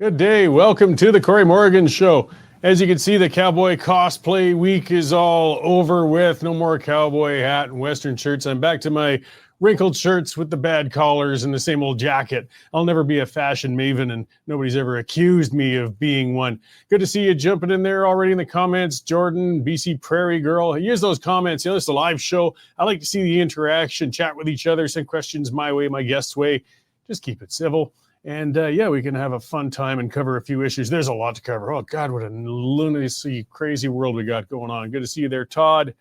Good day. Welcome to the Corey Morgan Show. As you can see, the cowboy cosplay week is all over with. No more cowboy hat and Western shirts. I'm back to my wrinkled shirts with the bad collars and the same old jacket. I'll never be a fashion maven, and nobody's ever accused me of being one. Good to see you jumping in there already in the comments. Jordan, BC Prairie Girl. Use those comments. You know, it's a live show. I like to see the interaction, chat with each other, send questions my way, my guest's way. Just keep it civil. And we can have a fun time and cover a few issues. There's a lot to cover. Oh, God, what a lunacy, crazy world we got going on. Good to see you there, Todd.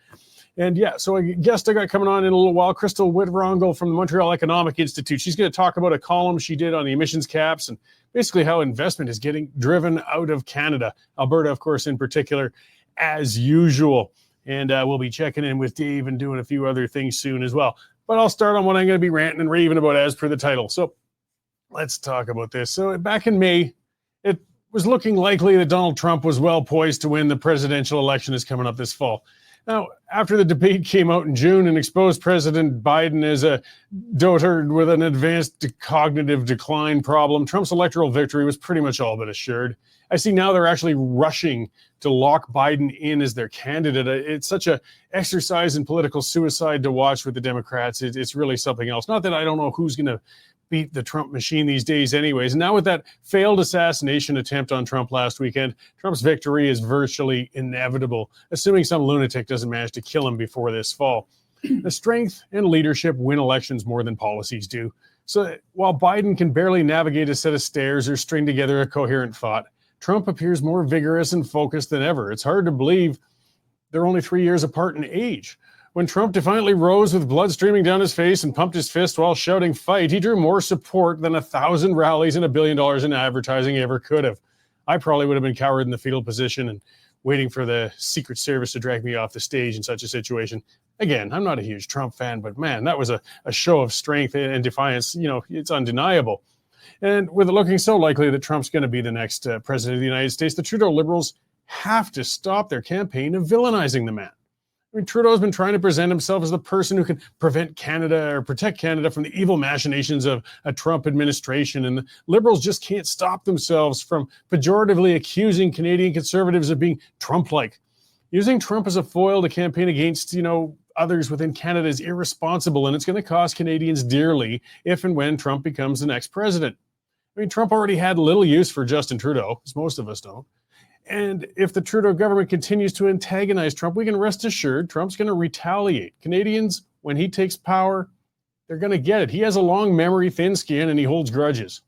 And so a guest I got coming on in a little while, Krystle Wittevrongle from the Montreal Economic Institute. She's going to talk about a column she did on the emissions caps and basically how investment is getting driven out of Canada, Alberta, of course, in particular, as usual. And we'll be checking in with Dave and doing a few other things soon as well. But I'll start on what I'm going to be ranting and raving about as per the title. So let's talk about this. So back in May, it was looking likely that Donald Trump was well poised to win the presidential election that's coming up this fall. Now, after the debate came out in June and exposed President Biden as a dotard with an advanced cognitive decline problem, Trump's electoral victory was pretty much all but assured. I see now they're actually rushing to lock Biden in as their candidate. It's such an exercise in political suicide to watch with the Democrats. It's really something else. Not that I don't know who's going to beat the Trump machine these days anyways. And now with that failed assassination attempt on Trump last weekend, Trump's victory is virtually inevitable, assuming some lunatic doesn't manage to kill him before this fall. The strength and leadership win elections more than policies do. So while Biden can barely navigate a set of stairs or string together a coherent thought, Trump appears more vigorous and focused than ever. It's hard to believe they're only 3 years apart in age. When Trump defiantly rose with blood streaming down his face and pumped his fist while shouting fight, he drew more support than 1,000 rallies and $1 billion in advertising ever could have. I probably would have been cowered in the fetal position and waiting for the Secret Service to drag me off the stage in such a situation. Again, I'm not a huge Trump fan, but man, that was a show of strength and defiance. You know, it's undeniable. And with it looking so likely that Trump's going to be the next president of the United States, the Trudeau Liberals have to stop their campaign of villainizing the man. I mean, Trudeau's been trying to present himself as the person who can prevent Canada or protect Canada from the evil machinations of a Trump administration. And the Liberals just can't stop themselves from pejoratively accusing Canadian Conservatives of being Trump-like. Using Trump as a foil to campaign against, others within Canada is irresponsible, and it's going to cost Canadians dearly if and when Trump becomes the next president. I mean, Trump already had little use for Justin Trudeau, as most of us don't. And if the Trudeau government continues to antagonize Trump, we can rest assured Trump's going to retaliate. Canadians, when he takes power, they're going to get it. He has a long memory, thin skin, and he holds grudges.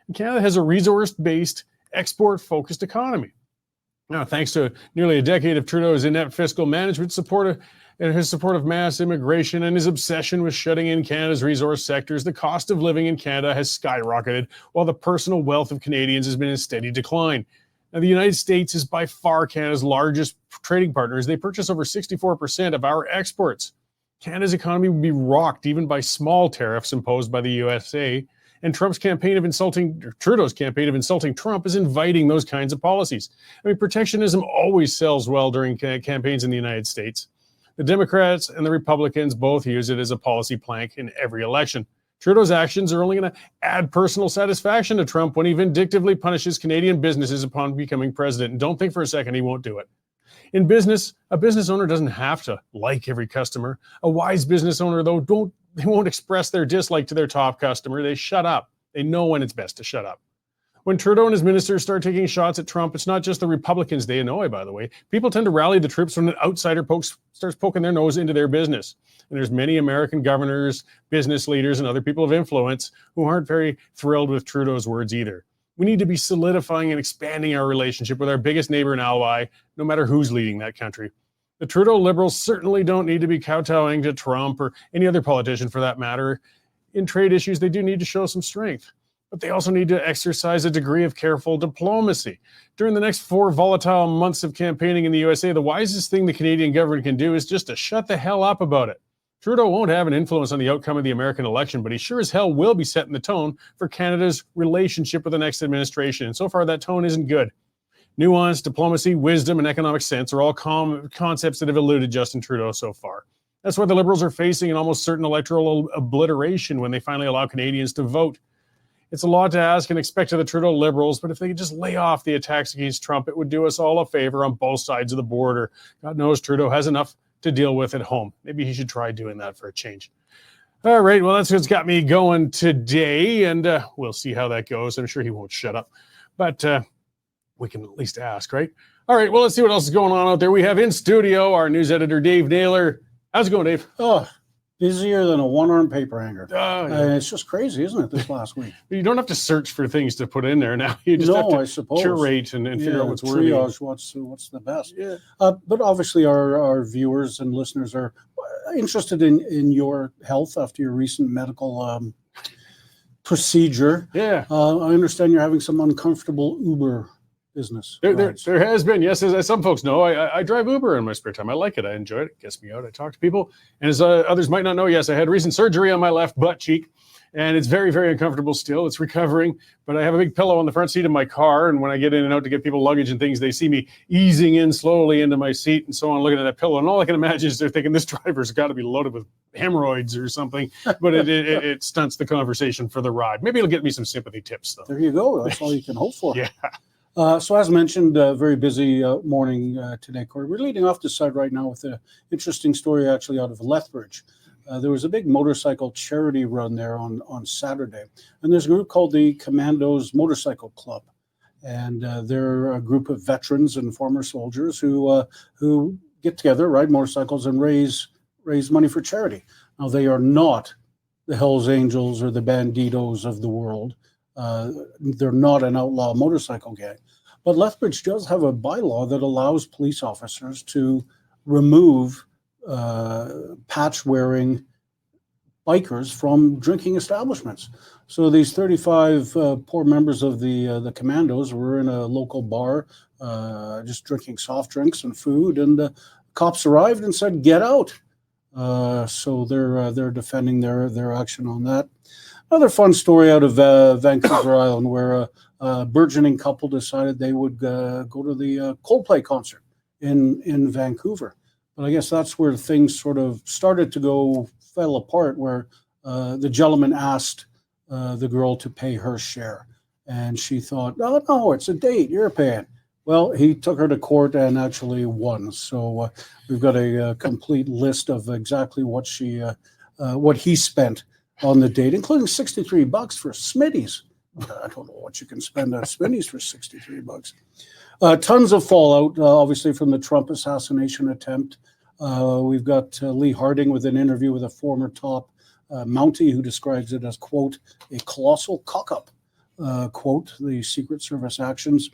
And Canada has a resource-based, export-focused economy. Now, thanks to nearly a decade of Trudeau's inept fiscal management, and his support of mass immigration and his obsession with shutting in Canada's resource sectors, the cost of living in Canada has skyrocketed, while the personal wealth of Canadians has been in steady decline. Now, the United States is by far Canada's largest trading partner, as they purchase over 64% of our exports. Canada's economy would be rocked even by small tariffs imposed by the USA, and Trudeau's campaign of insulting Trump is inviting those kinds of policies. I mean, protectionism always sells well during campaigns in the United States. The Democrats and the Republicans both use it as a policy plank in every election. Trudeau's actions are only going to add personal satisfaction to Trump when he vindictively punishes Canadian businesses upon becoming president. And don't think for a second he won't do it. In business, a business owner doesn't have to like every customer. A wise business owner, though, they won't express their dislike to their top customer. They shut up. They know when it's best to shut up. When Trudeau and his ministers start taking shots at Trump, it's not just the Republicans they annoy, by the way. People tend to rally the troops when an outsider starts poking their nose into their business. And there's many American governors, business leaders, and other people of influence who aren't very thrilled with Trudeau's words either. We need to be solidifying and expanding our relationship with our biggest neighbor and ally, no matter who's leading that country. The Trudeau Liberals certainly don't need to be kowtowing to Trump or any other politician for that matter. In trade issues, they do need to show some strength. But they also need to exercise a degree of careful diplomacy. During the next 4 volatile months of campaigning in the USA, the wisest thing the Canadian government can do is just to shut the hell up about it. Trudeau won't have an influence on the outcome of the American election, but he sure as hell will be setting the tone for Canada's relationship with the next administration. And so far, that tone isn't good. Nuance, diplomacy, wisdom, and economic sense are all concepts that have eluded Justin Trudeau so far. That's why the Liberals are facing an almost certain electoral obliteration when they finally allow Canadians to vote. It's a lot to ask and expect of the Trudeau Liberals, but if they could just lay off the attacks against Trump, it would do us all a favor on both sides of the border. God knows Trudeau has enough to deal with at home. Maybe he should try doing that for a change. All right, well, that's what's got me going today, and we'll see how that goes. I'm sure he won't shut up, but we can at least ask, right? All right, well, let's see what else is going on out there. We have in studio our news editor, Dave Naylor. How's it going, Dave? Oh, busier than a one-arm paper hanger. Yeah. It's just crazy, isn't it, this last week? You don't have to search for things to put in there now. You just have to I suppose. curate and figure out what's worthy. Triage what's the best. Yeah. But obviously our viewers and listeners are interested in your health after your recent medical procedure. Yeah. I understand you're having some uncomfortable Uber business. There has been, yes, as some folks know, I drive Uber in my spare time. I like it. I enjoy it. It gets me out. I talk to people. And as others might not know, yes, I had recent surgery on my left butt cheek, and it's very, very uncomfortable still. It's recovering, but I have a big pillow on the front seat of my car, and when I get in and out to get people luggage and things, they see me easing in slowly into my seat and so on, looking at that pillow, and all I can imagine is they're thinking this driver's got to be loaded with hemorrhoids or something, but it stunts the conversation for the ride. Maybe it'll get me some sympathy tips, though. There you go. That's all you can hope for. Yeah. So as mentioned, very busy morning today, Corey. We're leading off the side right now with an interesting story actually out of Lethbridge. There was a big motorcycle charity run there on Saturday. And there's a group called the Commandos Motorcycle Club. And they're a group of veterans and former soldiers who get together, ride motorcycles, and raise money for charity. Now, they are not the Hells Angels or the Banditos of the world. They're not an outlaw motorcycle gang. But Lethbridge does have a bylaw that allows police officers to remove patch-wearing bikers from drinking establishments. So these 35 poor members of the Commandos were in a local bar just drinking soft drinks and food, and cops arrived and said, "Get out." So they're defending their action on that. Another fun story out of Vancouver Island, where a burgeoning couple decided they would go to the Coldplay concert in Vancouver. But I guess that's where things sort of started to fell apart, where the gentleman asked the girl to pay her share. And she thought, "Oh, no, it's a date, you're paying." Well, he took her to court and actually won. So we've got a complete list of exactly what he spent on the date, including $63 for Smitty's. I don't know what you can spend on Smitty's for $63. Tons of fallout, obviously, from the Trump assassination attempt. We've got Lee Harding with an interview with a former top Mountie who describes it as, quote, "a colossal cock-up," quote, the Secret Service actions.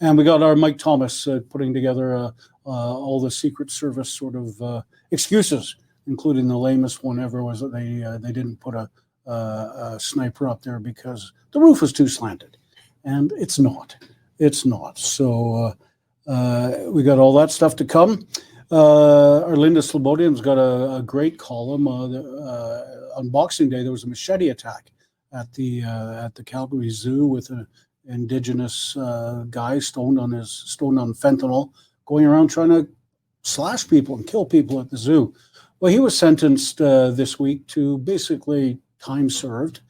And we got our Mike Thomas putting together all the Secret Service sort of excuses, including the lamest one ever was that they didn't put a sniper up there because the roof was too slanted. And it's not. It's not. So we got all that stuff to come. Our Linda Slobodian's got a great column. On Boxing Day, there was a machete attack at the Calgary Zoo with an Indigenous guy stoned on fentanyl, going around trying to slash people and kill people at the zoo. Well, he was sentenced this week to basically time served.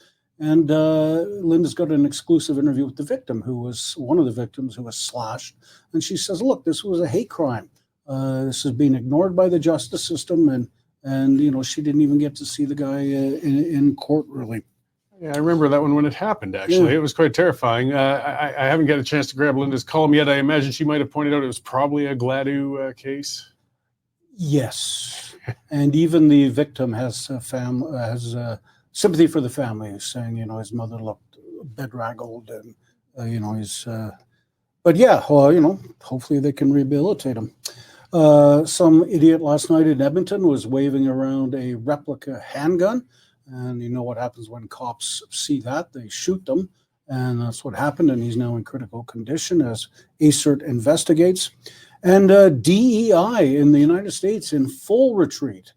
And Linda's got an exclusive interview with the victim, who was one of the victims who was slashed. And she says, "Look, this was a hate crime. This is being ignored by the justice system." And you know, she didn't even get to see the guy in court, really. Yeah, I remember that one when it happened, actually. Yeah. It was quite terrifying. I haven't got a chance to grab Linda's column yet. I imagine she might have pointed out it was probably a Gladue case. Yes. And even the victim has sympathy for the family, saying, you know, his mother looked bedraggled and, you know, but yeah, well, you know, hopefully they can rehabilitate him. Some idiot last night in Edmonton was waving around a replica handgun. And you know what happens when cops see that? They shoot them. And that's what happened. And he's now in critical condition as ACERT investigates. And DEI in the United States in full retreat.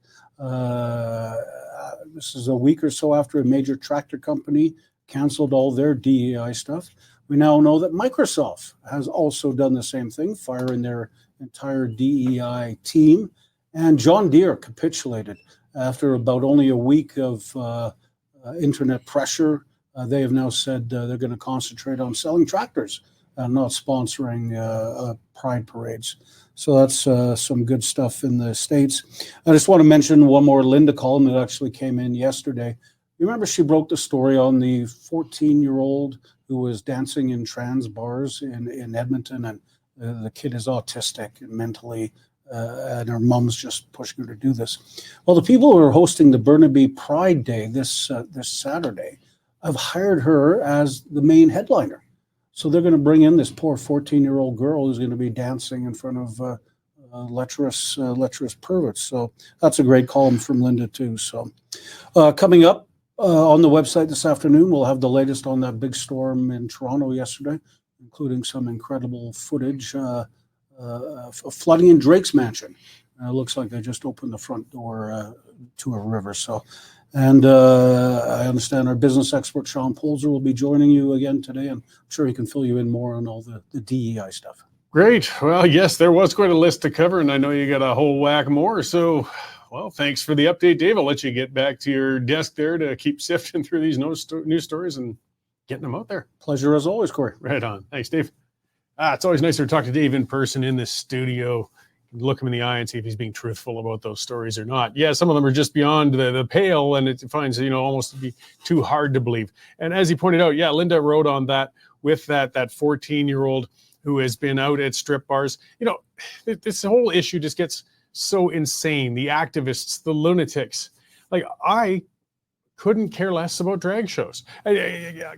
This is a week or so after a major tractor company canceled all their DEI stuff. We now know that Microsoft has also done the same thing, firing their entire DEI team. And John Deere capitulated after about only a week of internet pressure they have now said they're going to concentrate on selling tractors and not sponsoring pride parades. So that's some good stuff in the States. I just want to mention one more Linda column that actually came in yesterday. You remember she broke the story on the 14-year-old who was dancing in trans bars in Edmonton, and the kid is autistic and mentally, and her mom's just pushing her to do this. Well, the people who are hosting the Burnaby Pride Day this Saturday have hired her as the main headliner. So they're going to bring in this poor 14-year-old girl who's going to be dancing in front of lecherous perverts. So that's a great column from Linda too. So coming up on the website this afternoon, we'll have the latest on that big storm in Toronto yesterday, including some incredible footage of flooding in Drake's mansion. It looks like they just opened the front door to a river. So, and I understand our business expert, Sean Polzer, will be joining you again today. I'm sure he can fill you in more on all the DEI stuff. Great. Well, yes, there was quite a list to cover, and I know you got a whole whack more. So, well, thanks for the update, Dave. I'll let you get back to your desk there to keep sifting through these news stories and getting them out there. Pleasure as always, Corey. Right on. Thanks, Dave. It's always nicer to talk to Dave in person in the studio. Look him in the eye and see if he's being truthful about those stories or not. Yeah, some of them are just beyond the pale, and it finds, almost to be too hard to believe. And as he pointed out, yeah, Linda wrote on that with that 14-year-old who has been out at strip bars. This whole issue just gets so insane. The activists, the lunatics. Like, I couldn't care less about drag shows.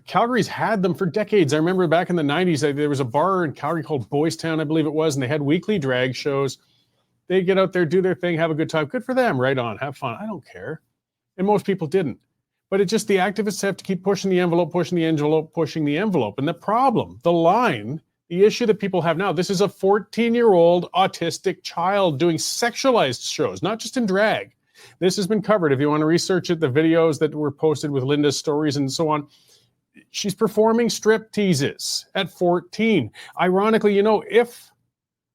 Calgary's had them for decades. I remember back in the 90s, there was a bar in Calgary called Boys Town, I believe it was, and they had weekly drag shows. They get out there, do their thing, have a good time. Good for them, right on, have fun. I don't care. And most people didn't. But the activists have to keep pushing the envelope, pushing the envelope, pushing the envelope. And the problem, the issue that people have now, this is a 14-year-old autistic child doing sexualized shows, not just in drag. This has been covered. If you want to research it, the videos that were posted with Linda's stories and so on, she's performing strip teases at 14. Ironically, if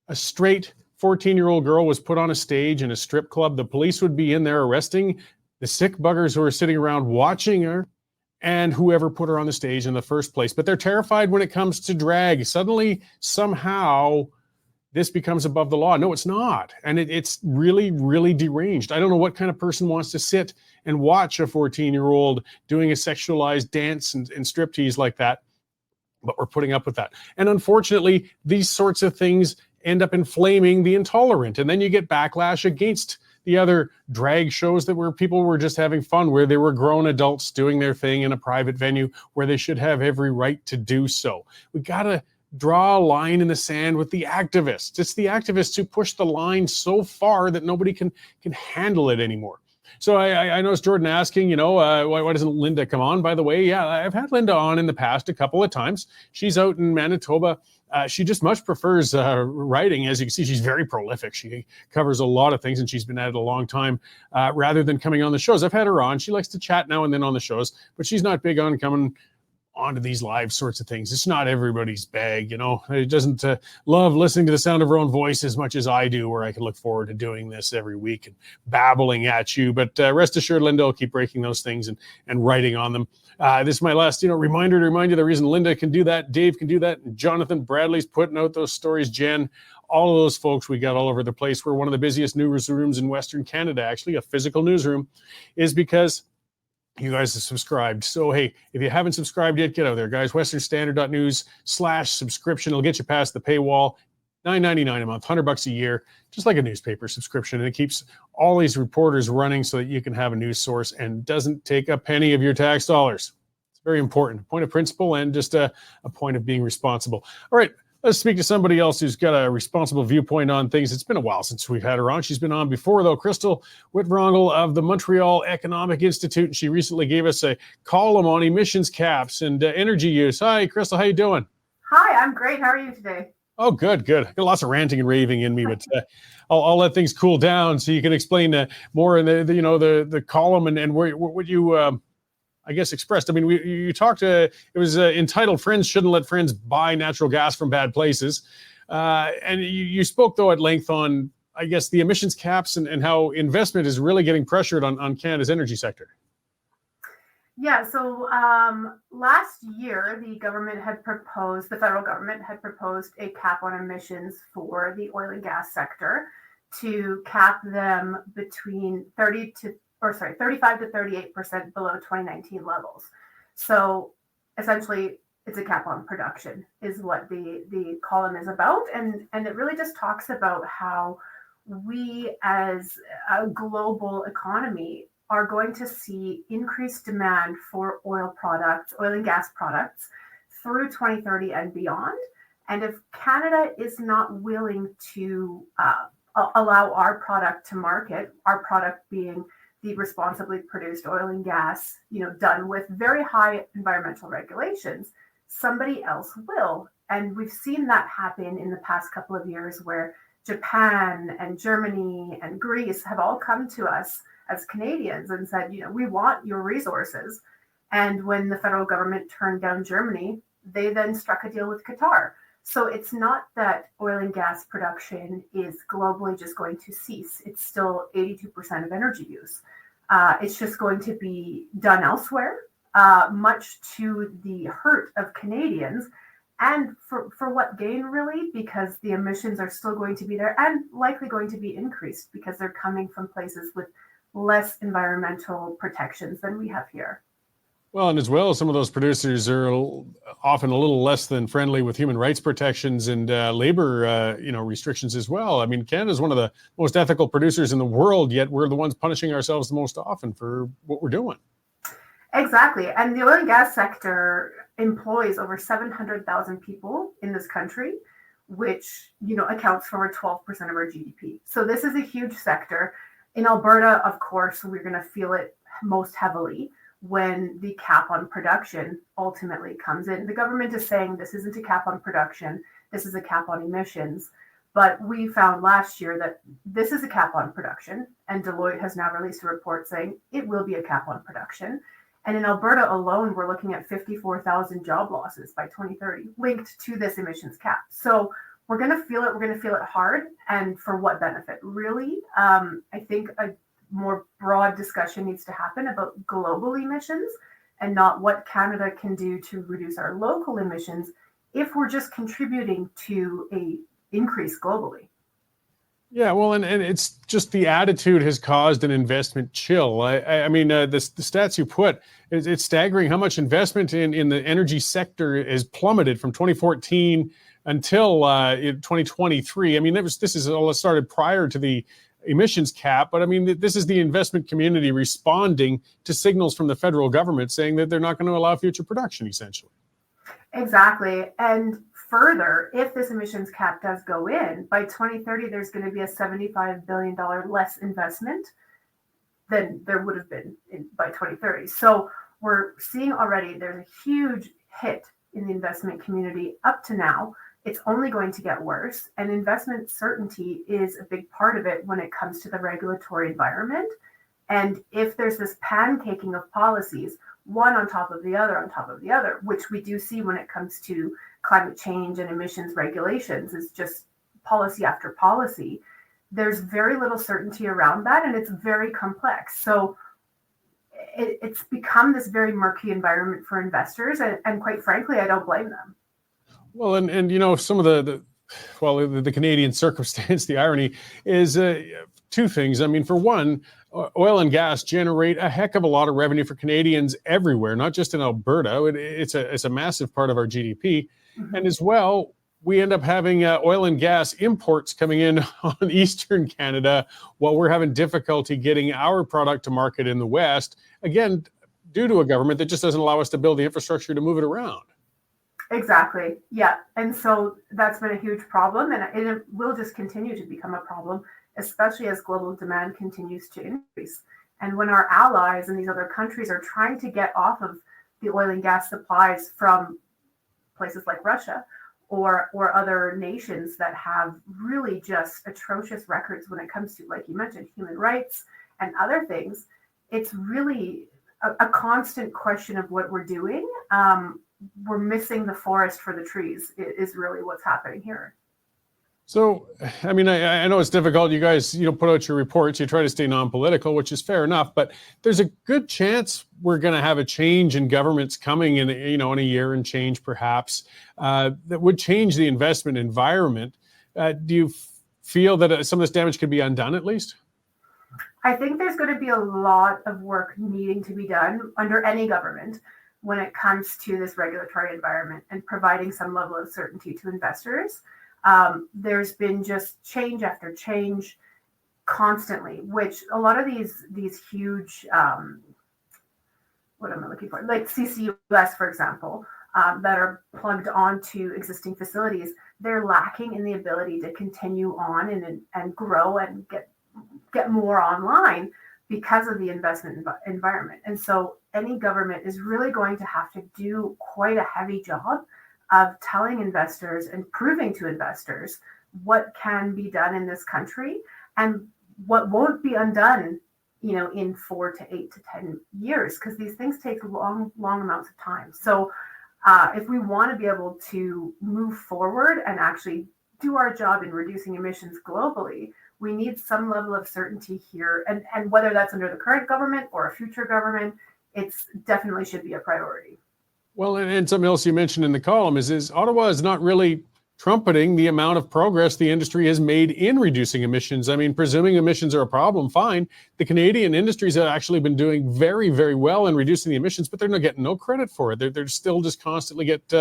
a straight 14-year-old girl was put on a stage in a strip club, the police would be in there arresting the sick buggers who are sitting around watching her and whoever put her on the stage in the first place. But they're terrified when it comes to drag. Suddenly, somehow, this becomes above the law. No, it's not. And it's really, really deranged. I don't know what kind of person wants to sit and watch a 14-year-old doing a sexualized dance and striptease like that, but we're putting up with that. And unfortunately, these sorts of things end up inflaming the intolerant. And then you get backlash against the other drag shows where people were just having fun, where they were grown adults doing their thing in a private venue where they should have every right to do so. We got to draw a line in the sand with the activists. It's the activists who push the line so far that nobody can handle it anymore. So I noticed Jordan asking, why doesn't Linda come on? By the way, yeah, I've had Linda on in the past a couple of times. She's out in Manitoba. She just much prefers writing. As you can see, she's very prolific. She covers a lot of things, and she's been at it a long time rather than coming on the shows. I've had her on. She likes to chat now and then on the shows, but she's not big on coming onto these live sorts of things. It's not everybody's bag, It doesn't love listening to the sound of her own voice as much as I do, where I can look forward to doing this every week and babbling at you. But rest assured, Linda will keep breaking those things and writing on them. This is my last, reminder to remind you the reason Linda can do that, Dave can do that, and Jonathan Bradley's putting out those stories, Jen, all of those folks we got all over the place. We're one of the busiest newsrooms in Western Canada, actually, a physical newsroom, is because you guys have subscribed. So, hey, if you haven't subscribed yet, get out there, guys. westernstandard.news/subscription. It'll get you past the paywall. $9.99 a month, $100 a year, just like a newspaper subscription. And it keeps all these reporters running so that you can have a news source and doesn't take a penny of your tax dollars. It's very important. Point of principle and just a point of being responsible. All right. Let's speak to somebody else who's got a responsible viewpoint on things. It's been a while since we've had her on. She's been on before, though. Krystle Wittevrongle of the Montreal Economic Institute. She recently gave us a column on emissions caps and energy use. Hi, Krystle. How you doing? Hi, I'm great. How are you today? Oh, good. Got lots of ranting and raving in me, but I'll let things cool down so you can explain more in the column and what you I guess expressed. I mean, you talked. It was entitled "Friends Shouldn't Let Friends Buy Natural Gas from Bad Places," and you spoke though at length on, I guess, the emissions caps and how investment is really getting pressured on Canada's energy sector. Yeah, so last year, the federal government had proposed a cap on emissions for the oil and gas sector to cap them between 35 to 38% below 2019 levels. So essentially, it's a cap on production is what the column is about. And it really just talks about how we as a global economy are going to see increased demand for oil and gas products through 2030 and beyond. And if Canada is not willing to allow our product to market, our product being the responsibly produced oil and gas, done with very high environmental regulations, somebody else will. And we've seen that happen in the past couple of years where Japan and Germany and Greece have all come to us as Canadians and said, we want your resources. And when the federal government turned down Germany, they then struck a deal with Qatar. So it's not that oil and gas production is globally just going to cease. It's still 82% of energy use. It's just going to be done elsewhere, much to the hurt of Canadians. And for what gain, really? Because the emissions are still going to be there and likely going to be increased because they're coming from places with less environmental protections than we have here. Well, and as well, some of those producers are often a little less than friendly with human rights protections and labor, restrictions as well. I mean, Canada is one of the most ethical producers in the world, yet we're the ones punishing ourselves the most often for what we're doing. Exactly. And the oil and gas sector employs over 700,000 people in this country, which, accounts for over 12% of our GDP. So this is a huge sector. In Alberta, of course, we're going to feel it most heavily when the cap on production ultimately comes in. The government is saying this isn't a cap on production, this is a cap on emissions. But we found last year that this is a cap on production, and Deloitte has now released a report saying it will be a cap on production. And in Alberta alone, we're looking at 54,000 job losses by 2030 linked to this emissions cap. So we're going to feel it. We're going to feel it hard. And for what benefit? Really, I think a more broad discussion needs to happen about global emissions and not what Canada can do to reduce our local emissions if we're just contributing to a increase globally. Yeah, well, and it's just the attitude has caused an investment chill. I mean, the stats you put, it's staggering how much investment in the energy sector has plummeted from 2014 until 2023. I mean, this is all started prior to the emissions cap, but I mean, this is the investment community responding to signals from the federal government saying that they're not going to allow future production, essentially. Exactly. And further, if this emissions cap does go in, by 2030, there's going to be a $75 billion less investment than there would have been by 2030. So we're seeing already there's a huge hit in the investment community up to now. It's only going to get worse. And investment certainty is a big part of it when it comes to the regulatory environment. And if there's this pancaking of policies, one on top of the other, which we do see when it comes to climate change and emissions regulations, is just policy after policy, there's very little certainty around that, and it's very complex. So it's become this very murky environment for investors, and quite frankly, I don't blame them. Well, and some of the Canadian circumstance, the irony is two things. I mean, for one, oil and gas generate a heck of a lot of revenue for Canadians everywhere, not just in Alberta. It's a massive part of our GDP. Mm-hmm. And as well, we end up having oil and gas imports coming in on Eastern Canada while we're having difficulty getting our product to market in the West, again, due to a government that just doesn't allow us to build the infrastructure to move it around. Exactly. Yeah. And so that's been a huge problem, and it will just continue to become a problem, especially as global demand continues to increase. And when our allies and these other countries are trying to get off of the oil and gas supplies from places like Russia or other nations that have really just atrocious records when it comes to, like you mentioned, human rights and other things, it's really a constant question of what we're doing. We're missing the forest for the trees is really what's happening here. So, I mean, I know it's difficult. You guys, put out your reports. You try to stay non-political, which is fair enough. But there's a good chance we're going to have a change in governments coming in a year and change, perhaps, that would change the investment environment. Do you feel that some of this damage could be undone at least? I think there's going to be a lot of work needing to be done under any government when it comes to this regulatory environment and providing some level of certainty to investors. There's been just change after change constantly, which a lot of these huge, what am I looking for? Like CCUS, for example, that are plugged onto existing facilities, they're lacking in the ability to continue on and grow and get more online because of the investment environment. And so any government is really going to have to do quite a heavy job of telling investors and proving to investors what can be done in this country and what won't be undone, in 4 to 8 to 10 years, because these things take long amounts of time. So if we want to be able to move forward and actually do our job in reducing emissions globally, we need some level of certainty here. And whether that's under the current government or a future government, it's definitely should be a priority. Well, and something else you mentioned in the column is Ottawa is not really trumpeting the amount of progress the industry has made in reducing emissions. I mean, presuming emissions are a problem, fine. The Canadian industries have actually been doing very, very well in reducing the emissions, but they're not getting no credit for it. They're still just constantly get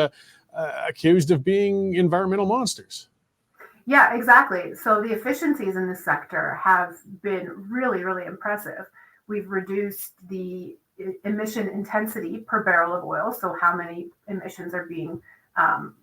accused of being environmental monsters. Yeah, exactly. So the efficiencies in this sector have been really, really impressive. We've reduced the emission intensity per barrel of oil, so how many emissions are being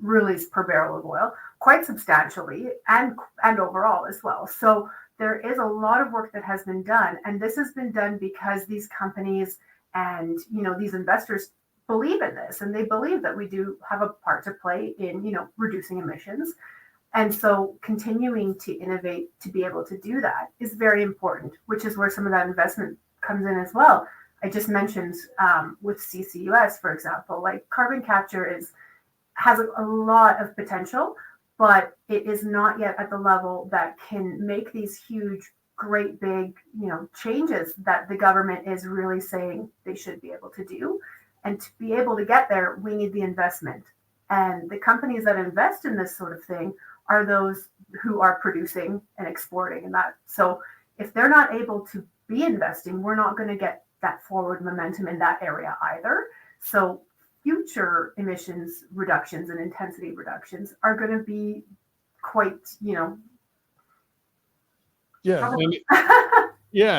released per barrel of oil, quite substantially, and overall as well. So there is a lot of work that has been done, and this has been done because these companies and these investors believe in this, and they believe that we do have a part to play in reducing emissions. And so continuing to innovate to be able to do that is very important, which is where some of that investment comes in as well. I just mentioned with CCUS, for example, like carbon capture has a lot of potential, but it is not yet at the level that can make these huge, great big, changes that the government is really saying they should be able to do. And to be able to get there, we need the investment. And the companies that invest in this sort of thing are those who are producing and exporting and that. So if they're not able to be investing, we're not going to get that forward momentum in that area either. So future emissions reductions and intensity reductions are going to be quite, Yeah.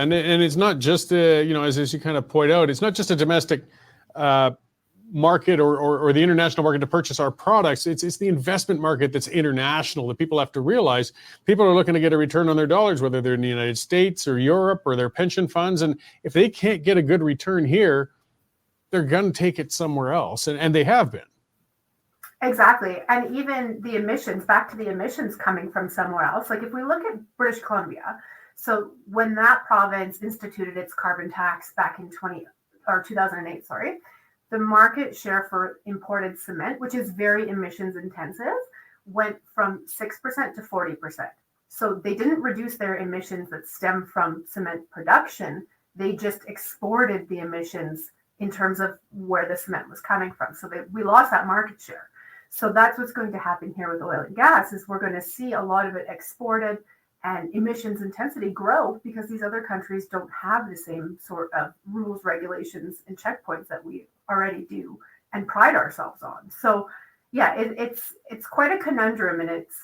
And it's not just, as you kind of point out, it's not just a domestic market or the international market to purchase our products. It's the investment market that's international that people have to realize. People are looking to get a return on their dollars, whether they're in the United States or Europe or their pension funds. And if they can't get a good return here, they're going to take it somewhere else. And they have been. Exactly. And even the emissions, back to the emissions coming from somewhere else. Like if we look at British Columbia, so when that province instituted its carbon tax back in 2008, the market share for imported cement, which is very emissions intensive, went from 6% to 40%. So they didn't reduce their emissions that stem from cement production. They just exported the emissions in terms of where the cement was coming from. So we lost that market share. So that's what's going to happen here with oil and gas is we're going to see a lot of it exported and emissions intensity grow because these other countries don't have the same sort of rules, regulations, and checkpoints that we already do and pride ourselves on. So yeah, it's quite a conundrum and it's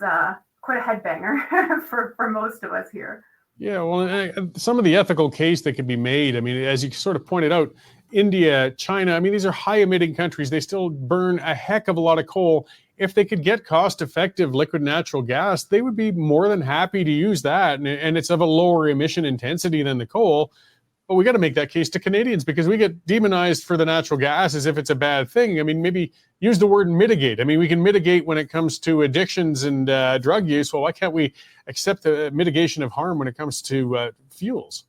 quite a headbanger for most of us here. Yeah, well, some of the ethical case that could be made, I mean, as you sort of pointed out, India, China, I mean, these are high emitting countries. They still burn a heck of a lot of coal. If they could get cost-effective liquid natural gas, they would be more than happy to use that. And it's of a lower emission intensity than the coal. But we got to make that case to Canadians because we get demonized for the natural gas as if it's a bad thing. I mean, maybe use the word mitigate. I mean, we can mitigate when it comes to addictions and drug use. Well, why can't we accept the mitigation of harm when it comes to fuels?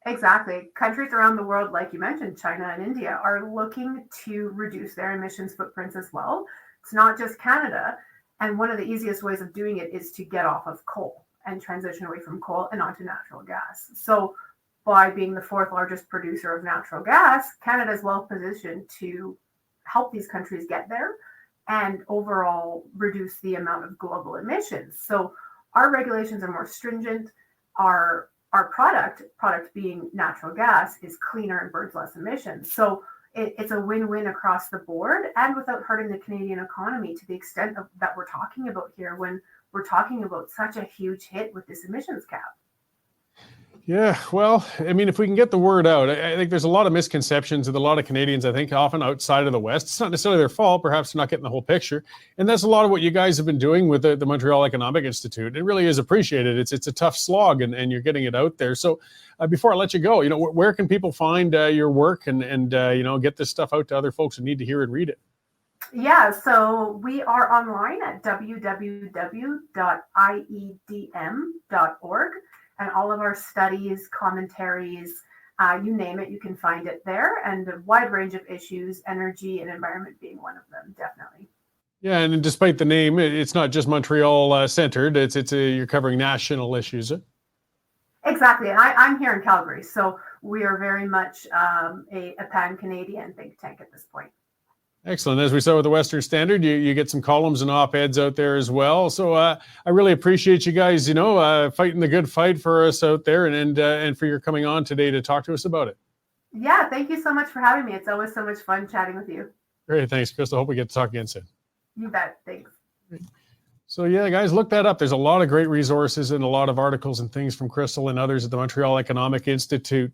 Exactly. Countries around the world, like you mentioned, China and India, are looking to reduce their emissions footprints as well. It's not just Canada. And one of the easiest ways of doing it is to get off of coal and transition away from coal and onto natural gas. So by being the fourth largest producer of natural gas, Canada is well positioned to help these countries get there and overall reduce the amount of global emissions. So our regulations are more stringent. Our product being natural gas, is cleaner and burns less emissions. So it's a win-win across the board, and without hurting the Canadian economy to the extent that we're talking about here when we're talking about such a huge hit with this emissions cap. Yeah, well, I mean, if we can get the word out, I think there's a lot of misconceptions with a lot of Canadians, I think, often outside of the West. It's not necessarily their fault, perhaps they're not getting the whole picture. And that's a lot of what you guys have been doing with the Montreal Economic Institute. It really is appreciated. It's a tough slog, and you're getting it out there. So before I let you go, where can people find your work and get this stuff out to other folks who need to hear and read it? Yeah, so we are online at www.iedm.org. And all of our studies, commentaries, you name it, you can find it there. And a wide range of issues, energy and environment being one of them, definitely. Yeah, and despite the name, it's not just Montreal centered. You're covering national issues. Exactly, and I'm here in Calgary, so we are very much a pan-Canadian think tank at this point. Excellent. As we saw with the Western Standard, you get some columns and op-eds out there as well. So I really appreciate you guys, fighting the good fight for us out there, and for your coming on today to talk to us about it. Yeah, thank you so much for having me. It's always so much fun chatting with you. Great. Thanks, Krystle. Hope we get to talk again soon. You bet. Thanks. So yeah, guys, look that up. There's a lot of great resources and a lot of articles and things from Krystle and others at the Montreal Economic Institute.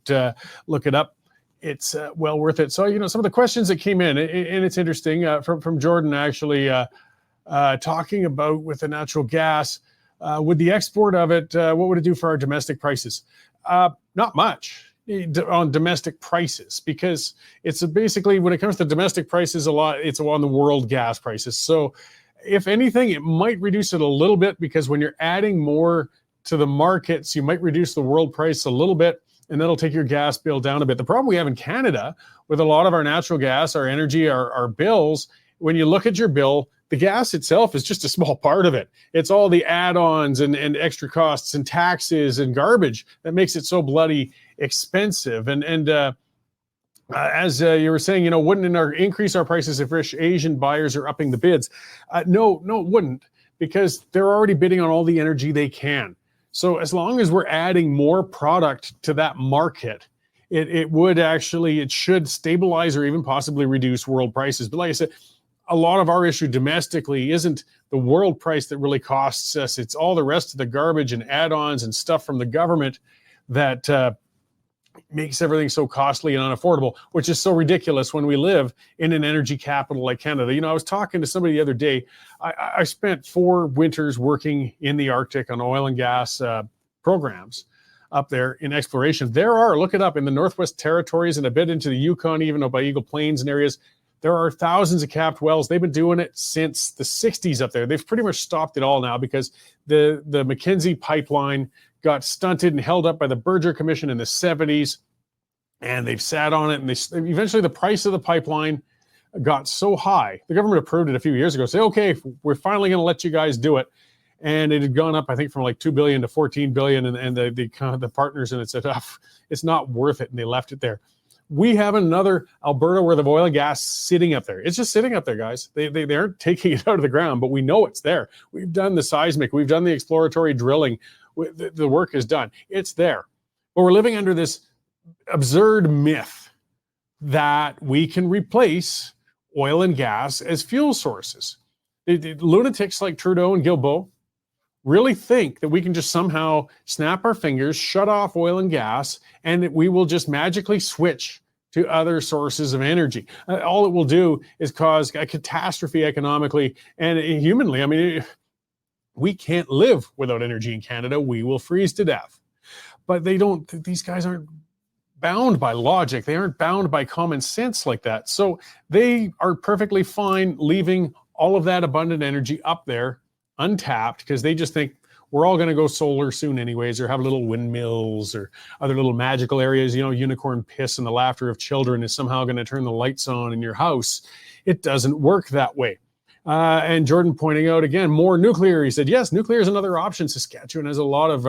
Look it up. It's well worth it. So, some of the questions that came in, and it's interesting, from Jordan actually talking about with the natural gas, with the export of it, what would it do for our domestic prices? Not much on domestic prices, because it's basically, when it comes to domestic prices, it's on the world gas prices. So if anything, it might reduce it a little bit, because when you're adding more to the markets, you might reduce the world price a little bit, and that'll take your gas bill down a bit. The problem we have in Canada with a lot of our natural gas, our energy, our bills, when you look at your bill, the gas itself is just a small part of it. It's all the add-ons and extra costs and taxes and garbage that makes it so bloody expensive. And as you were saying, wouldn't it increase our prices if rich Asian buyers are upping the bids? No, it wouldn't, because they're already bidding on all the energy they can. So as long as we're adding more product to that market, it should stabilize or even possibly reduce world prices. But like I said, a lot of our issue domestically isn't the world price that really costs us. It's all the rest of the garbage and add-ons and stuff from the government that makes everything so costly and unaffordable, which is so ridiculous when we live in an energy capital like Canada. I was talking to somebody the other day. I spent 4 winters working in the Arctic on oil and gas programs up there in exploration. Look it up, in the Northwest Territories and a bit into the Yukon, even up by Eagle Plains and areas, there are thousands of capped wells. They've been doing it since the 60s up there. They've pretty much stopped it all now because the Mackenzie pipeline got stunted and held up by the Berger Commission in the 70s, and they've sat on it, and eventually the price of the pipeline got so high. The government approved it a few years ago. Say, okay, we're finally going to let you guys do it. And it had gone up, I think, from like $2 billion to $14 billion, and the partners in it said, it's not worth it, and they left it there. We have another Alberta worth of oil and gas sitting up there. It's just sitting up there, guys. They aren't taking it out of the ground, but we know it's there. We've done the seismic. We've done the exploratory drilling. The work is done. It's there. But we're living under this absurd myth that we can replace oil and gas as fuel sources. The lunatics like Trudeau and Guilbeault really think that we can just somehow snap our fingers, shut off oil and gas, and we will just magically switch to other sources of energy. All it will do is cause a catastrophe economically and humanly. I mean, we can't live without energy in Canada. We will freeze to death. But these guys aren't bound by logic. They aren't bound by common sense like that. So they are perfectly fine leaving all of that abundant energy up there untapped, because they just think we're all going to go solar soon anyways, or have little windmills or other little magical areas. Unicorn piss and the laughter of children is somehow going to turn the lights on in your house. It doesn't work that way. And Jordan pointing out again, more nuclear. He said, yes, nuclear is another option. Saskatchewan has a lot of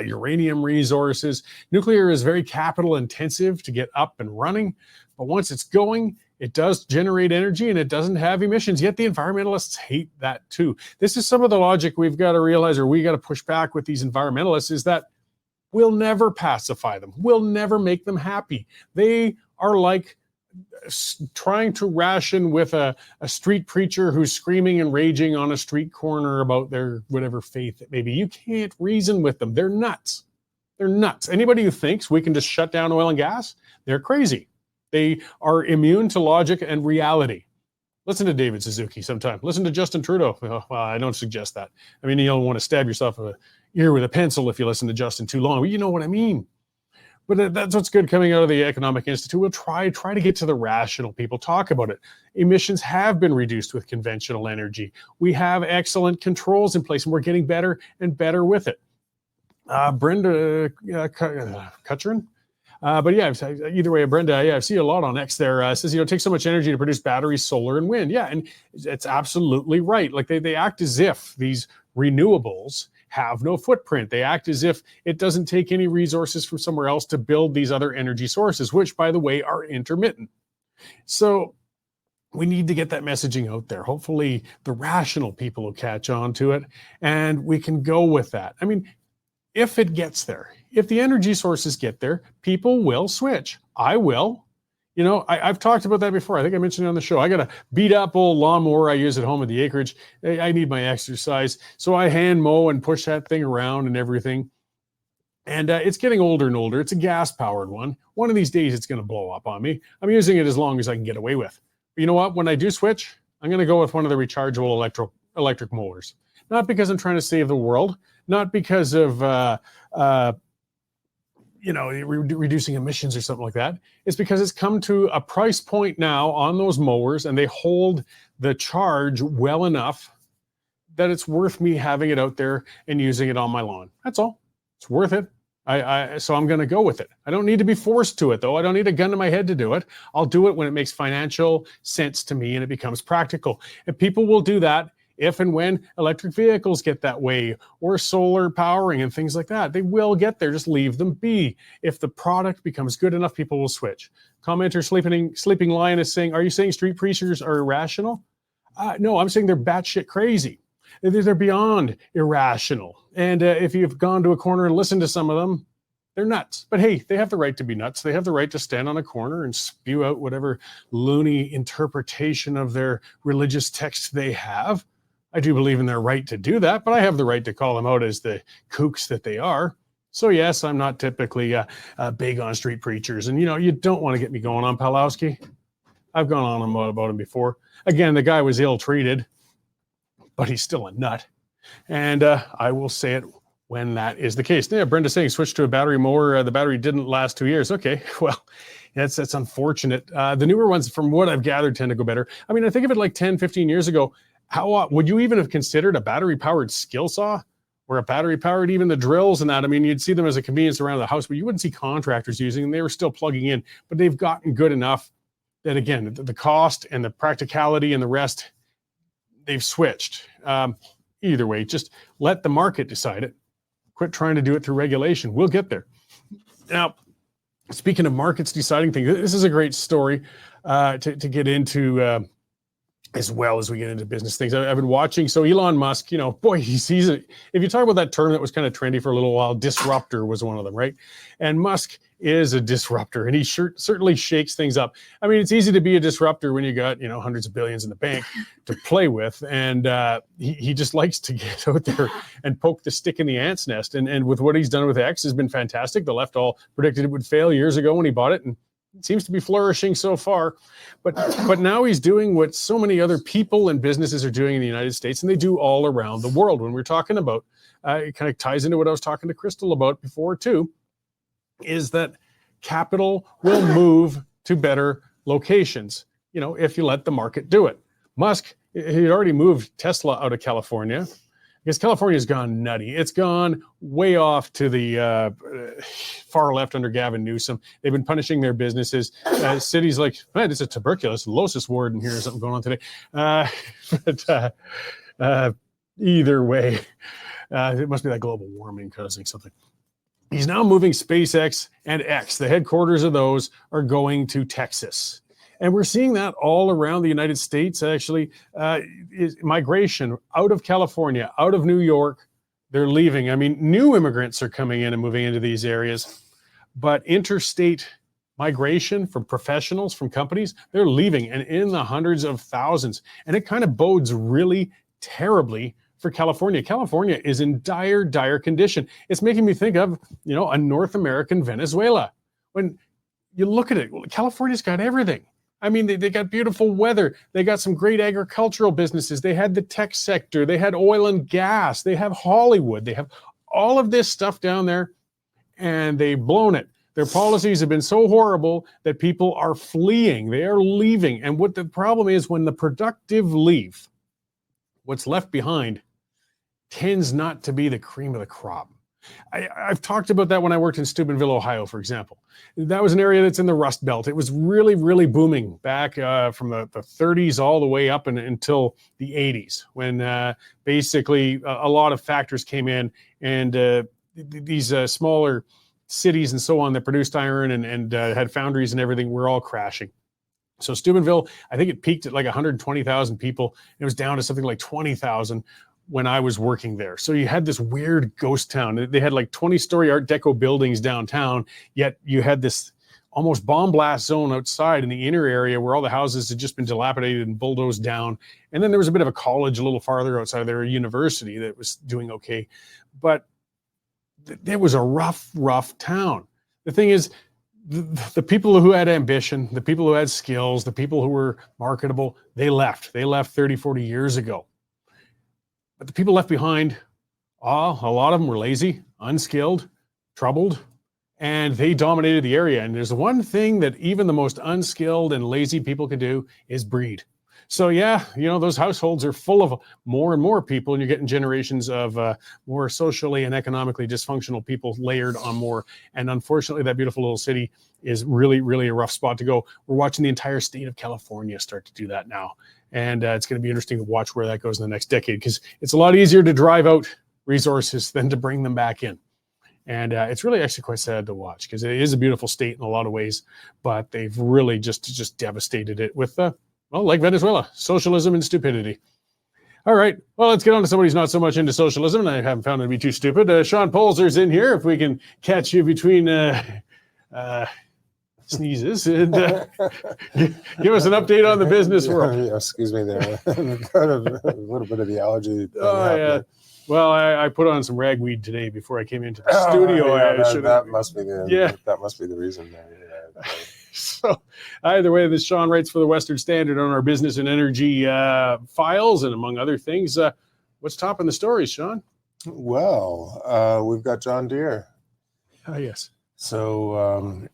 uranium resources. Nuclear is very capital intensive to get up and running, but once it's going, it does generate energy and it doesn't have emissions. Yet the environmentalists hate that too. This is some of the logic we've got to realize, or we got to push back with these environmentalists, is that we'll never pacify them. We'll never make them happy. They are like trying to ration with a street preacher who's screaming and raging on a street corner about their whatever faith it may be. You can't reason with them. They're nuts. They're nuts. Anybody who thinks we can just shut down oil and gas, they're crazy. They are immune to logic and reality. Listen to David Suzuki sometime. Listen to Justin Trudeau. Well, I don't suggest that. I mean, you'll want to stab yourself in the ear with a pencil if you listen to Justin too long, but you know what I mean. But that's what's good coming out of the Economic Institute. We'll try to get to the rational people, talk about it. Emissions have been reduced with conventional energy. We have excellent controls in place, and we're getting better and better with it. Brenda Kutcherin? But yeah, either way, Brenda, yeah, I see a lot on X there. Says, it takes so much energy to produce batteries, solar, and wind. Yeah, and it's absolutely right. Like they act as if these renewables have no footprint. They act as if it doesn't take any resources from somewhere else to build these other energy sources, which, by the way, are intermittent. So we need to get that messaging out there. Hopefully the rational people will catch on to it and we can go with that. I mean, if it gets there, if the energy sources get there, people will switch. I will. I've talked about that before. I think I mentioned it on the show. I got a beat up old lawnmower I use at home at the acreage. I need my exercise. So I hand mow and push that thing around and everything. And it's getting older and older. It's a gas powered one. One of these days it's going to blow up on me. I'm using it as long as I can get away with. But you know what? When I do switch, I'm going to go with one of the rechargeable electric mowers. Not because I'm trying to save the world. Not because of reducing emissions or something like that. It's because it's come to a price point now on those mowers and they hold the charge well enough that it's worth me having it out there and using it on my lawn. That's all. It's worth it. So I'm going to go with it. I don't need to be forced to it though. I don't need a gun to my head to do it. I'll do it when it makes financial sense to me and it becomes practical. And people will do that if and when electric vehicles get that way, or solar powering and things like that. They will get there, just leave them be. If the product becomes good enough, people will switch. Commenter Sleeping Lion is saying, are you saying street preachers are irrational? No, I'm saying they're batshit crazy. They're beyond irrational. And if you've gone to a corner and listened to some of them, they're nuts. But hey, they have the right to be nuts. They have the right to stand on a corner and spew out whatever loony interpretation of their religious text they have. I do believe in their right to do that, but I have the right to call them out as the kooks that they are. So yes, I'm not typically big on street preachers. And you don't want to get me going on Palowski. I've gone on about him before. Again, the guy was ill-treated, but he's still a nut. And I will say it when that is the case. Yeah, Brenda's saying switch to a battery mower. The battery didn't last 2 years. Okay, well, that's unfortunate. The newer ones, from what I've gathered, tend to go better. I mean, I think of it like 10, 15 years ago. How would you even have considered a battery-powered skill saw or a battery-powered even the drills and that? I mean, you'd see them as a convenience around the house, but you wouldn't see contractors using them. They were still plugging in, but they've gotten good enough that, again, the cost and the practicality and the rest, they've switched. Either way, just let the market decide it. Quit trying to do it through regulation. We'll get there. Now, speaking of markets deciding things, this is a great story to get into as well as we get into business things. I've been watching. So Elon Musk, boy, he's if you talk about that term that was kind of trendy for a little while, disruptor was one of them, right? And Musk is a disruptor, and he certainly shakes things up. I mean, it's easy to be a disruptor when you got, hundreds of billions in the bank to play with. And he just likes to get out there and poke the stick in the ant's nest. And with what he's done with X has been fantastic. The left all predicted it would fail years ago when he bought it, and it seems to be flourishing so far, but now he's doing what so many other people and businesses are doing in the United States, and they do all around the world. When we're talking about, it kind of ties into what I was talking to Krystle about before too, is that capital will move to better locations, if you let the market do it. Musk, he had already moved Tesla out of California. Because California's gone nutty. It's gone way off to the far left under Gavin Newsom. They've been punishing their businesses. Cities like, man, it's a tuberculosis ward in here or something going on today. Either way, it must be that global warming causing something. He's now moving SpaceX and X. The headquarters of those are going to Texas. And we're seeing that all around the United States, actually. Is migration out of California, out of New York, they're leaving. I mean, new immigrants are coming in and moving into these areas. But interstate migration from professionals, from companies, they're leaving, and in the hundreds of thousands. And it kind of bodes really terribly for California. California is in dire, dire condition. It's making me think of, a North American Venezuela. When you look at it, California's got everything. I mean, they got beautiful weather. They got some great agricultural businesses. They had the tech sector. They had oil and gas. They have Hollywood. They have all of this stuff down there, and they've blown it. Their policies have been so horrible that people are fleeing. They are leaving. And what the problem is, when the productive leave, what's left behind tends not to be the cream of the crop. I've talked about that when I worked in Steubenville, Ohio, for example. That was an area that's in the Rust Belt. It was really, really booming back from the 30s all the way up until the 80s, when basically a lot of factors came in, and these smaller cities and so on that produced iron and had foundries and everything were all crashing. So Steubenville, I think it peaked at like 120,000 people. It was down to something like 20,000 when I was working there. So you had this weird ghost town. They had like 20-story Art Deco buildings downtown, yet you had this almost bomb blast zone outside in the inner area where all the houses had just been dilapidated and bulldozed down. And then there was a bit of a college a little farther outside there, a university that was doing okay. But it was a rough town. The thing is, the people who had ambition, the people who had skills, the people who were marketable, they left. They left 30, 40 years ago. But the people left behind, a lot of them were lazy, unskilled, troubled, and they dominated the area. And there's one thing that even the most unskilled and lazy people can do is breed. So yeah, those households are full of more and more people, and you're getting generations of more socially and economically dysfunctional people layered on more. And unfortunately, that beautiful little city is really, really a rough spot to go. We're watching the entire state of California start to do that now. And it's going to be interesting to watch where that goes in the next decade, because it's a lot easier to drive out resources than to bring them back in. And it's really actually quite sad to watch, because it is a beautiful state in a lot of ways, but they've really just devastated it with, like Venezuela, socialism and stupidity. All right, well, let's get on to somebody who's not so much into socialism, and I haven't found him to be too stupid. Sean Polzer's in here, if we can catch you between sneezes, and give us an update on the business world. Yeah, excuse me there. Kind of a little bit of the allergy. Oh, yeah. Well, I put on some ragweed today before I came into the studio. Yeah, that must be the reason there. Yeah. So either way, this Sean writes for the Western Standard on our business and energy files, and among other things. What's topping the stories, Sean? Well, we've got John Deere. Oh, yes. So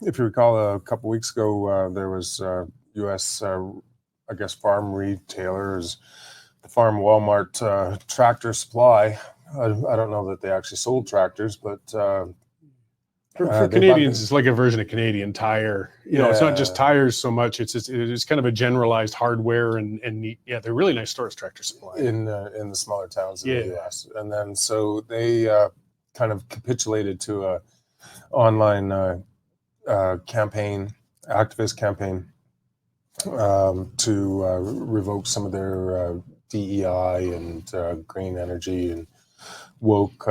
if you recall, a couple weeks ago, there was U.S., I guess, farm retailers, the Farm Walmart tractor supply. I don't know that they actually sold tractors, but for Canadians, it's like a version of Canadian Tire. It's not just tires so much. It's kind of a generalized hardware and neat. Yeah, they're really nice stores, Tractor Supply, in the smaller towns in the U.S. And then so they kind of capitulated to a online activist campaign to revoke some of their DEI and green energy and woke,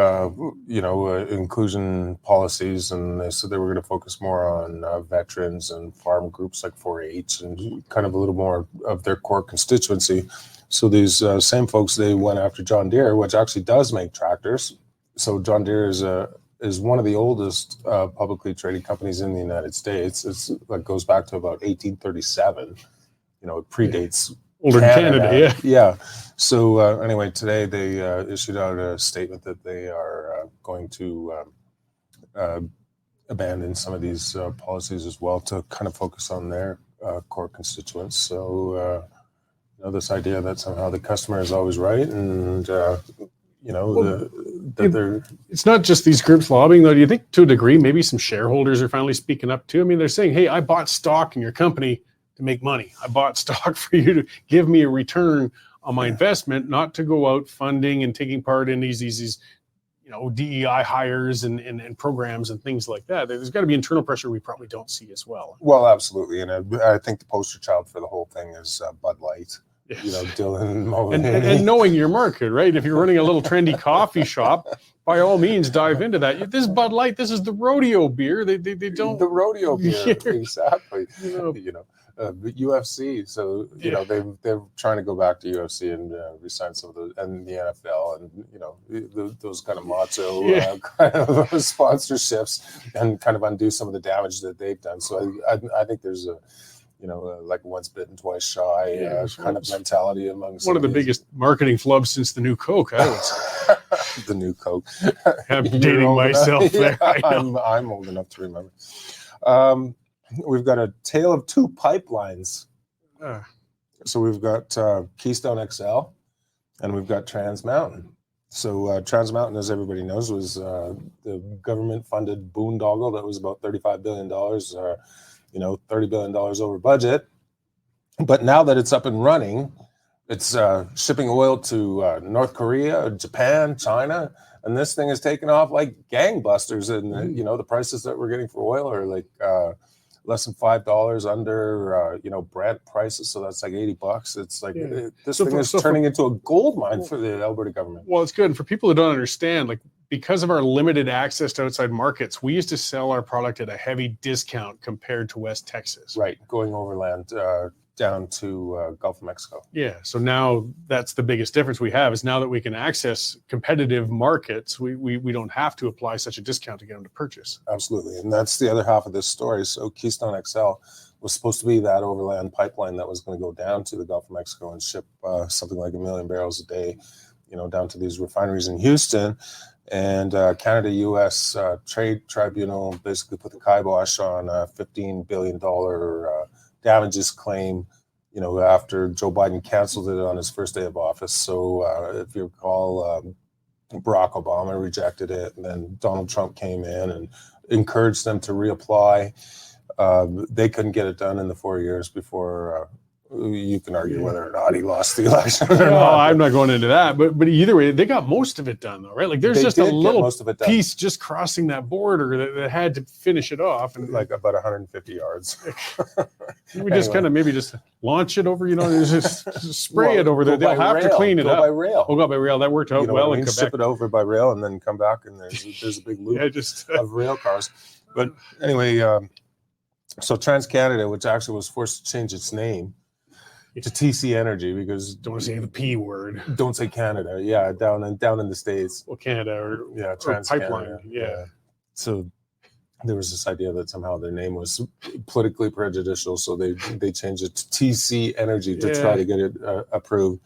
inclusion policies. And they said they were going to focus more on veterans and farm groups like 4-H and kind of a little more of their core constituency. So these same folks, they went after John Deere, which actually does make tractors. So John Deere is one of the oldest publicly traded companies in the United States. It's like goes back to about 1837. It predates older Canada. Yeah. So anyway, today they issued out a statement that they are going to abandon some of these policies as well to kind of focus on their core constituents. So This idea that somehow the customer is always right, and it's not just these groups lobbying, though. Do you think, to a degree, maybe some shareholders are finally speaking up too? I mean, they're saying, "Hey, I bought stock in your company to make money. I bought stock for you to give me a return on my investment, not to go out funding and taking part in these DEI hires and programs and things like that." There's got to be internal pressure we probably don't see as well. Well, absolutely, and I think the poster child for the whole thing is Bud Light. Dylan Mulvaney. And knowing your market, right? If you're running a little trendy coffee shop, by all means, dive into that. This Bud Light, this is the rodeo beer. They don't the rodeo beer exactly. The UFC. So they're trying to go back to UFC and resign some of the and the NFL and those kind of macho kind of sponsorships and kind of undo some of the damage that they've done. So I think there's a like once bitten, twice shy kind of mentality amongst one of the biggest marketing flubs since the new Coke. I would say. The new Coke. I'm dating myself there. I'm old enough to remember. We've got a tale of two pipelines. So we've got Keystone XL and we've got Trans Mountain. So Trans Mountain, as everybody knows, was the government-funded boondoggle that was about $35 billion. $30 billion over budget. But now that it's up and running, it's shipping oil to North Korea, Japan, China, and this thing is taking off like gangbusters. And the prices that we're getting for oil are like less than $5 under Brent prices, so that's like $80. It's like this thing is turning into a gold mine for the Alberta government. Well, it's good. And for people who don't understand, like, because of our limited access to outside markets, we used to sell our product at a heavy discount compared to West Texas. Right, going overland down to Gulf of Mexico. Yeah, so now that's the biggest difference we have, is now that we can access competitive markets, we don't have to apply such a discount to get them to purchase. Absolutely, and that's the other half of this story. So Keystone XL was supposed to be that overland pipeline that was going to go down to the Gulf of Mexico and ship something like 1 million barrels a day, down to these refineries in Houston. And Canada-U.S. Trade Tribunal basically put the kibosh on a $15 billion damages claim, after Joe Biden canceled it on his first day of office. So if you recall, Barack Obama rejected it, and then Donald Trump came in and encouraged them to reapply. They couldn't get it done in the 4 years before. You can argue whether or not he lost the election or not. I'm not going into that, but either way, they got most of it done, though, right? Like there's just a little piece just crossing that border that had to finish it off, and like about 150 yards. We just kind of maybe just launch it over, just spray it over there. They'll have to clean it up. By rail. Go by rail. That worked out well in Quebec. Ship it over by rail and then come back, and there's a big loop of rail cars. But anyway, so TransCanada, which actually was forced to change its name to TC Energy, because don't say the P word. Don't say Canada. Down in the States. Well, Canada or pipeline. Yeah. So there was this idea that somehow their name was politically prejudicial, so they changed it to TC Energy to try to get it approved.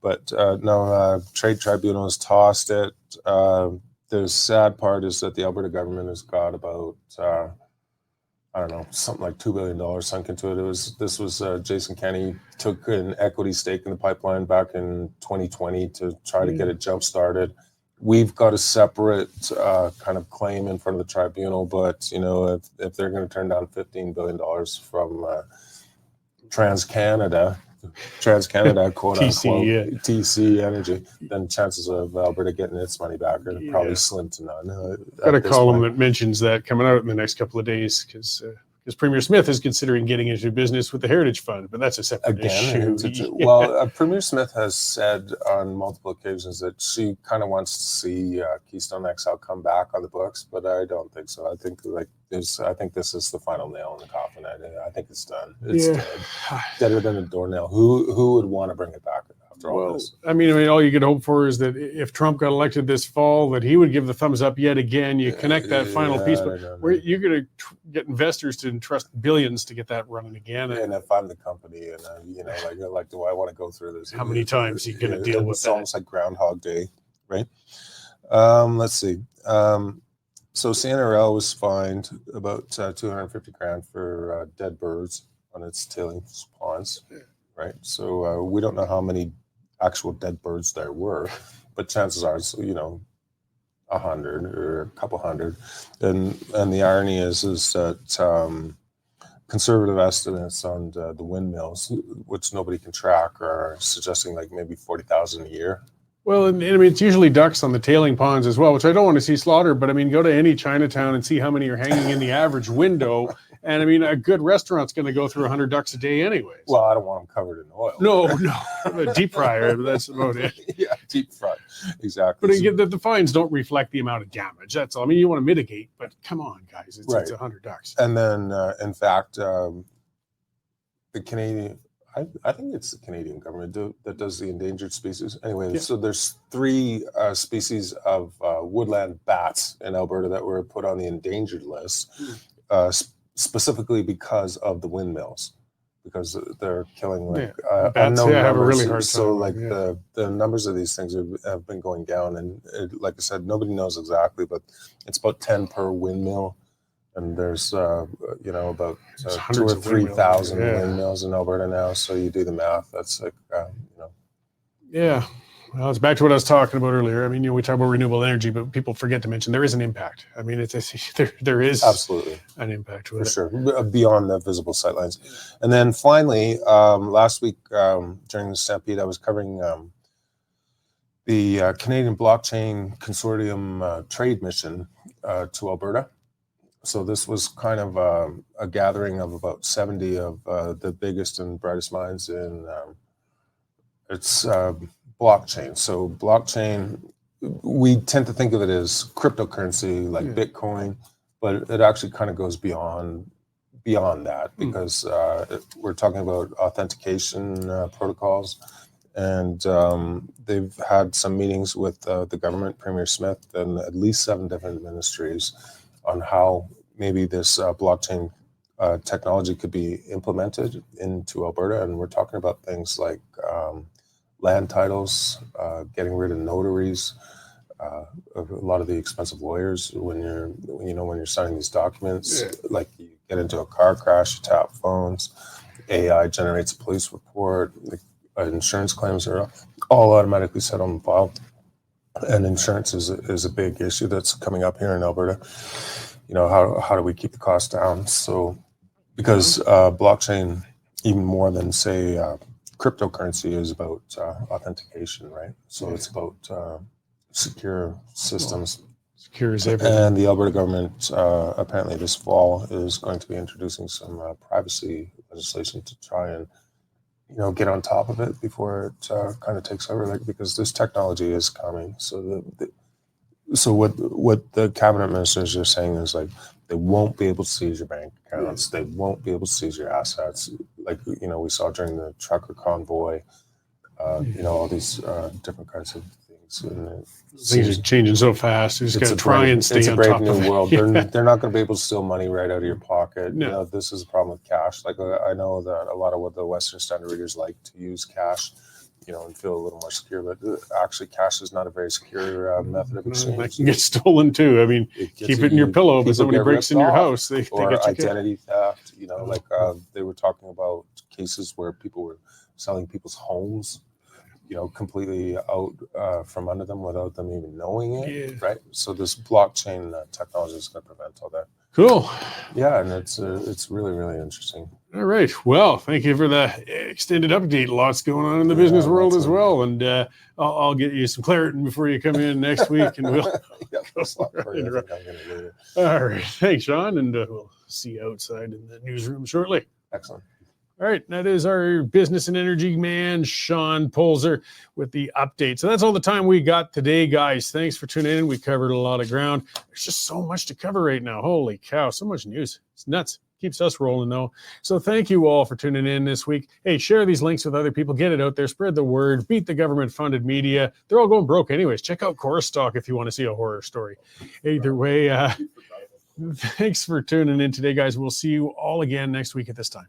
But no, Trade Tribunal has tossed it. The sad part is that the Alberta government has got about something like $2 billion sunk into it. This was Jason Kenney took an equity stake in the pipeline back in 2020 to try to get it jump started. We've got a separate kind of claim in front of the tribunal, but if they're going to turn down $15 billion from TransCanada, quote unquote, TC Energy, then chances of Alberta getting its money back are probably slim to none. Got a column that mentions that coming out in the next couple of days, because Premier Smith is considering getting into business with the Heritage Fund, but that's a separate issue. Well, Premier Smith has said on multiple occasions that she kind of wants to see Keystone XL come back on the books, but I don't think so. I think this is the final nail in the coffin. I think it's done. It's dead. Deader than a doornail. Who would want to bring it back after all this? I mean, all you could hope for is that if Trump got elected this fall, that he would give the thumbs up yet again. You connect that final piece, but you're going to get investors to entrust billions to get that running again. And if I'm the company, and do I want to go through this? How many times are you going to deal with that? It's almost like Groundhog Day, right? Let's see. So CNRL was fined about $250,000 for dead birds on its tailings ponds. right? So we don't know how many actual dead birds there were, but chances are, it's, 100 or a couple hundred. And the irony is that conservative estimates on the windmills, which nobody can track, are suggesting like maybe 40,000 a year. Well, and I mean, it's usually ducks on the tailing ponds as well, which I don't want to see slaughtered, but I mean, go to any Chinatown and see how many are hanging in the average window. And I mean, a good restaurant's going to go through 100 ducks a day anyways. Well, I don't want them covered in oil. No, a deep fryer, that's about it. Yeah, deep fry. Exactly. But again, the fines don't reflect the amount of damage. That's all. I mean, you want to mitigate, but come on, guys, it's 100 ducks. And then, in fact, the Canadian, I think it's the Canadian government that does the endangered species. Anyway, so there's 3 species of woodland bats in Alberta that were put on the endangered list, specifically because of the windmills, because they're killing like bats, unknown numbers. have a really hard time. So like the numbers of these things have been going down, and like I said, nobody knows exactly, but it's about 10 per windmill. And there's, about 2,000 or 3,000 windmills in Alberta now. So you do the math. That's like, Yeah. Well, it's back to what I was talking about earlier. I mean, we talk about renewable energy, but people forget to mention there is an impact. I mean, there is absolutely an impact to for it. sure, beyond the visible sightlines. And then finally, last week during the Stampede, I was covering the Canadian Blockchain Consortium trade mission to Alberta. So this was kind of a gathering of about 70 of the biggest and brightest minds in it's blockchain. So blockchain, we tend to think of it as cryptocurrency like Bitcoin, but it actually kind of goes beyond that because we're talking about authentication protocols. And they've had some meetings with the government, Premier Smith, and at least 7 different ministries on how maybe this blockchain technology could be implemented into Alberta. And we're talking about things like land titles, getting rid of notaries, a lot of the expensive lawyers when you're signing these documents. Like you get into a car crash, you tap phones, AI generates a police report, insurance claims are all automatically set on the file. And insurance is a big issue that's coming up here in Alberta. How do we keep the cost down? So because blockchain, even more than say cryptocurrency, is about authentication, right? So it's about secure systems. Secure as everything. And the Alberta government apparently this fall is going to be introducing some privacy legislation to try and get on top of it before it kind of takes over, because this technology is coming. So what the cabinet ministers are saying is they won't be able to seize your bank accounts. They won't be able to seize your assets. We saw during the trucker convoy, all these different kinds of things. And things are changing so fast. You just got to try and stay on top of it. It's a brave new world. They're not going to be able to steal money right out of your pocket. No. This is a problem with cash. I know that a lot of what the Western Standard readers like to use cash, and feel a little more secure. But actually, cash is not a very secure method of exchange. It can get stolen too. I mean, keep it in your pillow, but somebody breaks in your house, they or get your identity theft. They were talking about cases where people were selling people's homes, completely out from under them without them even knowing it, right? So this blockchain technology is going to prevent all that. Cool. Yeah, and it's really, really interesting. All right. Well, thank you for the extended update. Lots going on in the business world as well. And I'll get you some clarity before you come in next week, and we'll All right. Thanks, Sean, and we'll see you outside in the newsroom shortly. Excellent. All right, that is our business and energy man, Sean Polzer, with the update. So that's all the time we got today, guys. Thanks for tuning in. We covered a lot of ground. There's just so much to cover right now. Holy cow, so much news. It's nuts. Keeps us rolling, though. So thank you all for tuning in this week. Hey, share these links with other people. Get it out there. Spread the word. Beat the government-funded media. They're all going broke anyways. Check out Chorus Talk if you want to see a horror story. Either way, thanks for tuning in today, guys. We'll see you all again next week at this time.